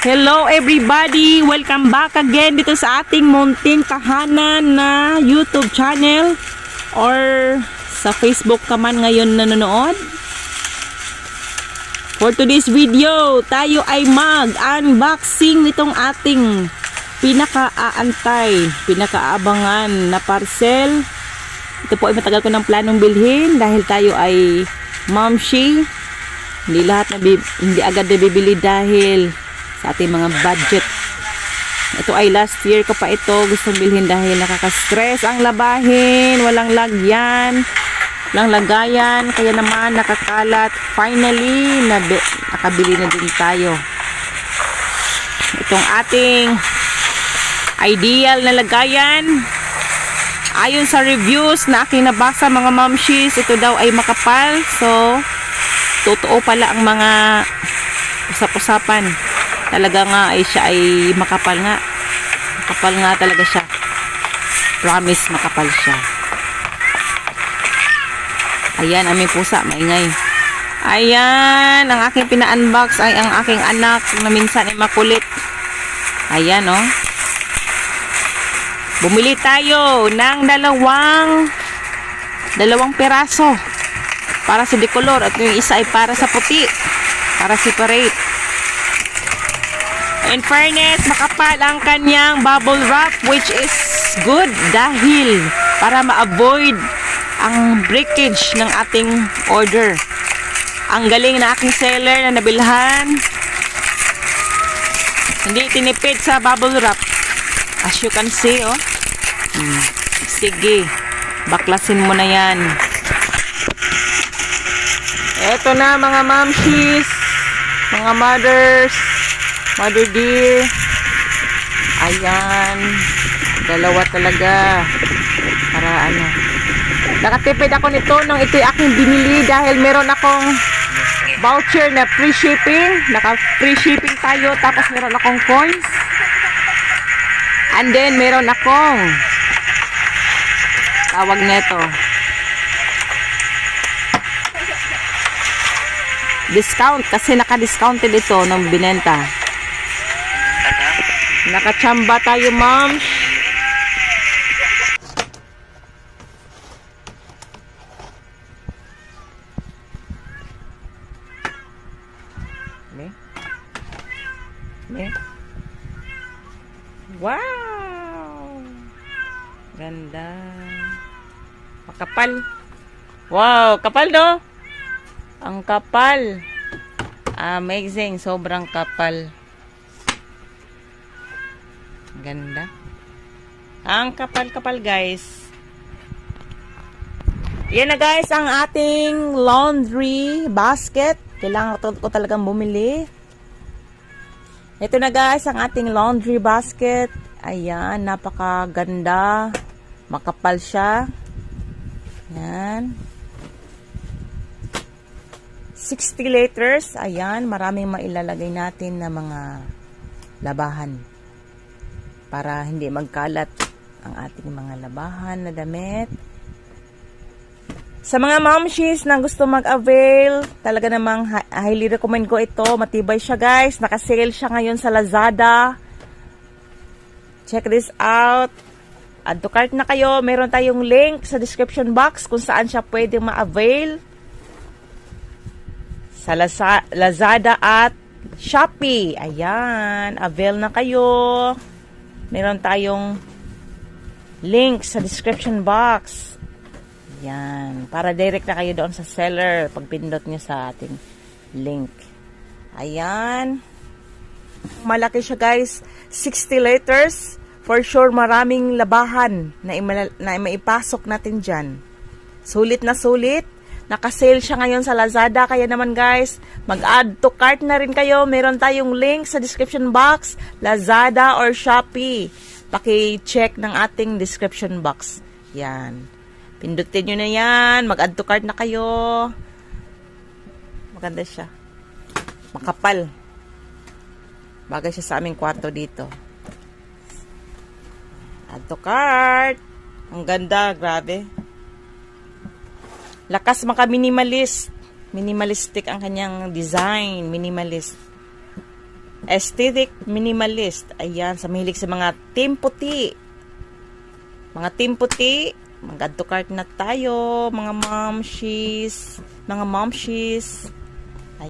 Hello everybody! Welcome back again dito sa ating munting tahanan na YouTube channel or sa Facebook ka man ngayon nanonood. For today's video, tayo ay mag-unboxing nitong ating pinaka-aantay, pinaka-aabangan na parcel. Ito po ay matagal ko ng planong bilhin dahil tayo ay mamshi. Hindi agad na bibili dahil sa ating mga budget. Ito ay last year ko pa ito gustong bilhin dahil nakaka-stress ang labahin, walang lagyan, walang lagayan, kaya naman nakakalat. Finally, nakabili na din tayo. Itong ating ideal na lagayan, ayon sa reviews na aking nabasa mga mamshis, ito daw ay makapal. So, totoo pala ang mga usap-usapan. Talaga nga ay siya ay makapal nga. Makapal nga talaga siya. Promise, makapal siya. Ayan, aming pusa, maingay. Ayan, ang aking pina-unbox ay ang aking anak na minsan ay makulit. Ayan, oh. Bumili tayo ng dalawang piraso para sa decolor at yung isa ay para sa puti, para separate. In fairness, makapal ang kanyang bubble wrap, which is good dahil para ma-avoid ang breakage ng ating order. Ang galing na aking seller na nabilhan. Hindi tinipid sa bubble wrap. As you can see, oh. Sige, baklasin mo na yan. Eto na mga mamshis, mga mothers, mother dear. Ayan, dalawa talaga para ano. Nakatipid ako nito nang ito'y aking binili dahil meron akong voucher na free shipping. Naka free shipping tayo, tapos meron akong coins. And then meron akong tawag nito discount, kasi naka-discounted ito nung binenta. Nakachamba tayo, ma'am. Wow! Ganda. Makapal. Wow, kapal no? Ang kapal. Amazing, sobrang kapal. Ganda. Ang kapal-kapal, guys. Yan na, guys, ang ating laundry basket. Kailangan ko talagang bumili. Ito na, guys, ang ating laundry basket. Ayan, napakaganda. Makapal siya. Yan. 60 liters. Ayan, maraming mailalagay natin na mga labahan para hindi magkalat ang ating mga labahan na damit. Sa mga mamshis na gusto mag-avail, talaga namang highly recommend ko ito. Matibay siya, guys. Naka-sale siya ngayon sa Lazada. Check this out. Add to cart na kayo. Meron tayong link sa description box kung saan siya pwedeng ma-avail. Sa Lazada at Shopee. Ayan. Avail na kayo. Meron tayong link sa description box. Ayan. Para direct na kayo doon sa seller pag pindot nyo sa ating link. Ayan. Malaki siya, guys. 60 liters. For sure, maraming labahan na maipasok natin dyan. Sulit na sulit. Naka-sale siya ngayon sa Lazada. Kaya naman, guys, mag-add to cart na rin kayo. Meron tayong link sa description box. Lazada or Shopee. Paki-check ng ating description box. Yan. Pindutin nyo na yan. Mag-add to cart na kayo. Maganda siya. Makapal. Bagay siya sa aming kwarto dito. Add to cart. Ang ganda. Grabe. Lakas maka-minimalist. Minimalistic ang kanyang design. Minimalist. Aesthetic minimalist. Ayan, sa mahilig sa mga team puti. Mga team puti, mag-add to cart na tayo, mga momshies.